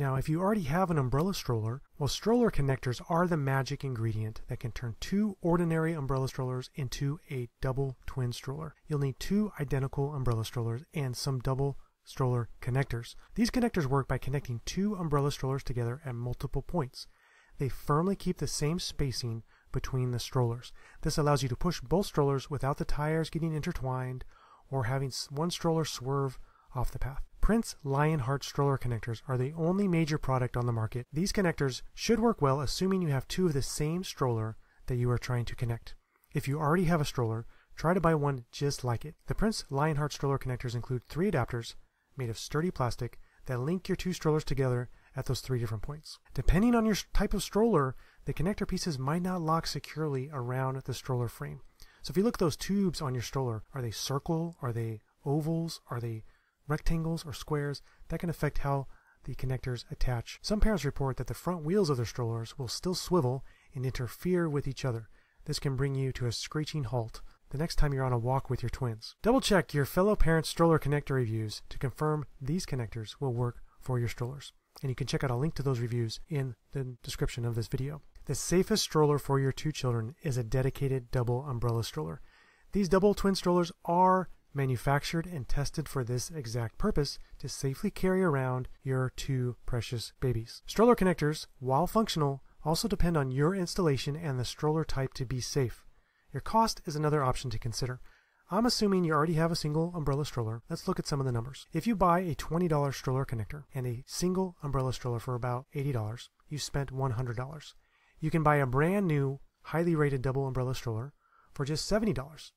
Now, if you already have an umbrella stroller, well, stroller connectors are the magic ingredient that can turn two ordinary umbrella strollers into a double twin stroller. You'll need two identical umbrella strollers and some double stroller connectors. These connectors work by connecting two umbrella strollers together at multiple points. They firmly keep the same spacing between the strollers. This allows you to push both strollers without the tires getting intertwined or having one stroller swerve off the path. Prince Lionheart stroller connectors are the only major product on the market. These connectors should work well assuming you have two of the same stroller that you are trying to connect. If you already have a stroller, try to buy one just like it. The Prince Lionheart stroller connectors include 3 adapters made of sturdy plastic that link your two strollers together at those 3 different points. Depending on your type of stroller, the connector pieces might not lock securely around the stroller frame. So if you look at those tubes on your stroller, are they circle? Are they ovals? Are they rectangles or squares? That can affect how the connectors attach. Some parents report that the front wheels of their strollers will still swivel and interfere with each other. This can bring you to a screeching halt the next time you're on a walk with your twins. Double check your fellow parents' stroller connector reviews to confirm these connectors will work for your strollers. And you can check out a link to those reviews in the description of this video. The safest stroller for your 2 children is a dedicated double umbrella stroller. These double twin strollers are manufactured and tested for this exact purpose, to safely carry around your 2 precious babies. Stroller connectors, while functional, also depend on your installation and the stroller type to be safe. Your cost is another option to consider. I'm assuming you already have a single umbrella stroller. Let's look at some of the numbers. If you buy a $20 stroller connector and a single umbrella stroller for about $80, you spent $100. You can buy a brand new, highly rated double umbrella stroller for just $70.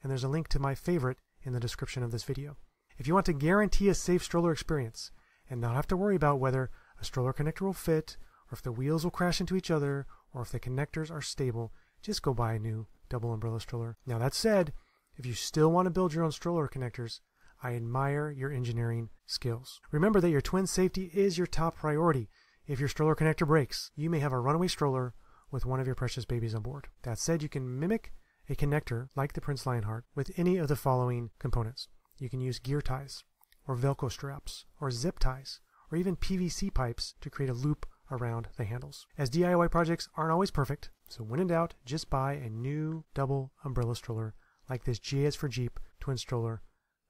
And there's a link to my favorite in the description of this video. If you want to guarantee a safe stroller experience and not have to worry about whether a stroller connector will fit, or if the wheels will crash into each other, or if the connectors are stable, just go buy a new double umbrella stroller. Now that said, if you still want to build your own stroller connectors, I admire your engineering skills. Remember that your twin safety is your top priority. If your stroller connector breaks, you may have a runaway stroller with one of your precious babies on board. That said, you can mimic a connector like the Prince Lionheart with any of the following components. You can use gear ties, or Velcro straps, or zip ties, or even PVC pipes to create a loop around the handles. As DIY projects aren't always perfect, so when in doubt, just buy a new double umbrella stroller like this G as for Jeep twin stroller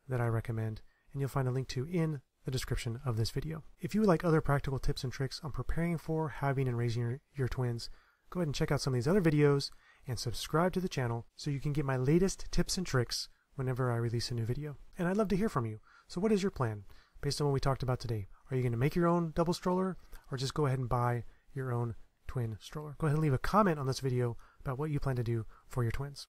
that I recommend, and you'll find a link to in the description of this video. If you would like other practical tips and tricks on preparing for, having, and raising your twins, go ahead and check out some of these other videos and subscribe to the channel so you can get my latest tips and tricks whenever I release a new video. And I'd love to hear from you. So what is your plan based on what we talked about today? Are you going to make your own double stroller, or just go ahead and buy your own twin stroller? Go ahead and leave a comment on this video about what you plan to do for your twins.